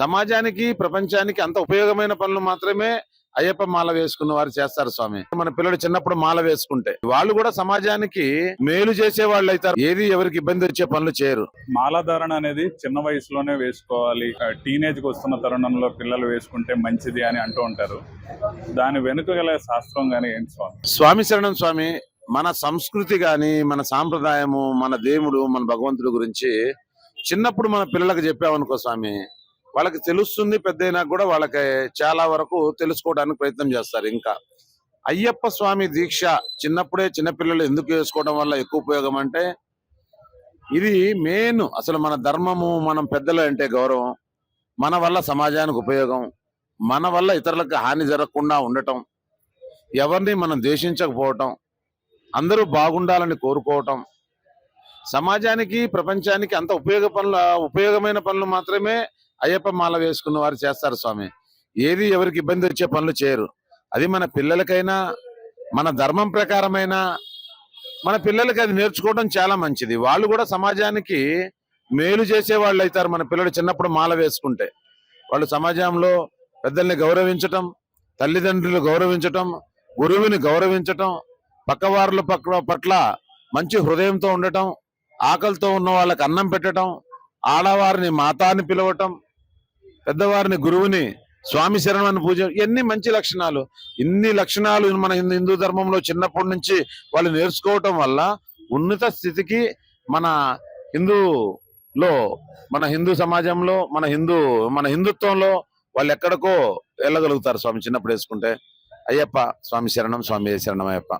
సమాజానికి ప్రపంచానికి అంత ఉపయోగమైన పనులు మాత్రమే అయ్యప్ప మాల వేసుకున్న వారు చేస్తారు స్వామి. మన పిల్లలు చిన్నప్పుడు మాల వేసుకుంటే వాళ్ళు కూడా సమాజానికి మేలు చేసే వాళ్ళు అవుతారు. ఏది ఎవరికి ఇబ్బంది వచ్చే పనులు చేయరు. మాలాధారణ అనేది చిన్న వయసులోనే వేసుకోవాలి, టీనేజ్ కి వస్తున్న తరుణంలో పిల్లలు వేసుకుంటే మంచిది అని అంటూ ఉంటారు. దాని వెనుక గల శాస్త్రం గానీ ఏంటి స్వామి? స్వామి శరణం స్వామి. మన సంస్కృతి గాని, మన సాంప్రదాయము, మన దేవుడు, మన భగవంతుడి గురించి చిన్నప్పుడు మన పిల్లలకు చెప్పామనుకో స్వామి, వాళ్ళకి తెలుస్తుంది. పెద్దయినా కూడా వాళ్ళకి చాలా వరకు తెలుసుకోవడానికి ప్రయత్నం చేస్తారు. ఇంకా అయ్యప్ప స్వామి దీక్ష చిన్నప్పుడే చిన్నపిల్లలు ఎందుకు వేసుకోవడం వల్ల ఎక్కువ ఉపయోగం అంటే, ఇది మెయిన్. అసలు మన ధర్మము, మనం పెద్దలు అంటే గౌరవం, మన వల్ల సమాజానికి ఉపయోగం, మన వల్ల ఇతరులకు హాని జరగకుండా ఉండటం, ఎవరిని మనం ద్వేషించకపోవటం, అందరూ బాగుండాలని కోరుకోవటం, సమాజానికి ప్రపంచానికి అంత ఉపయోగమైన పనులు మాత్రమే అయ్యప్ప మాల వేసుకున్న వారు చేస్తారు స్వామి. ఏది ఎవరికి ఇబ్బంది వచ్చే పనులు చేయరు. అది మన పిల్లలకైనా, మన ధర్మం ప్రకారమైనా మన పిల్లలకి అది నేర్చుకోవడం చాలా మంచిది. వాళ్ళు కూడా సమాజానికి మేలు చేసే వాళ్ళు అవుతారు. మన పిల్లలు చిన్నప్పుడు మాల వేసుకుంటే వాళ్ళు సమాజంలో పెద్దల్ని గౌరవించటం, తల్లిదండ్రులు గౌరవించటం, గురువుని గౌరవించటం, పక్కవారుల పట్ల మంచి హృదయంతో ఉండటం, ఆకలితో ఉన్న వాళ్ళకి అన్నం పెట్టడం, ఆడవారిని మాతాని పిలవటం, పెద్దవారిని గురువుని స్వామి శరణాన్ని పూజ, ఇవన్నీ మంచి లక్షణాలు. ఇన్ని లక్షణాలు మన హిందూ ధర్మంలో చిన్నప్పటి నుంచి వాళ్ళు నేర్చుకోవటం వల్ల ఉన్నత స్థితికి మన హిందూలో, మన హిందూ సమాజంలో, మన హిందుత్వంలో వాళ్ళు ఎక్కడికో వెళ్ళగలుగుతారు స్వామి చిన్నప్పుడు వేసుకుంటే. అయ్యప్ప స్వామి శరణం, స్వామి శరణం అయ్యప్ప.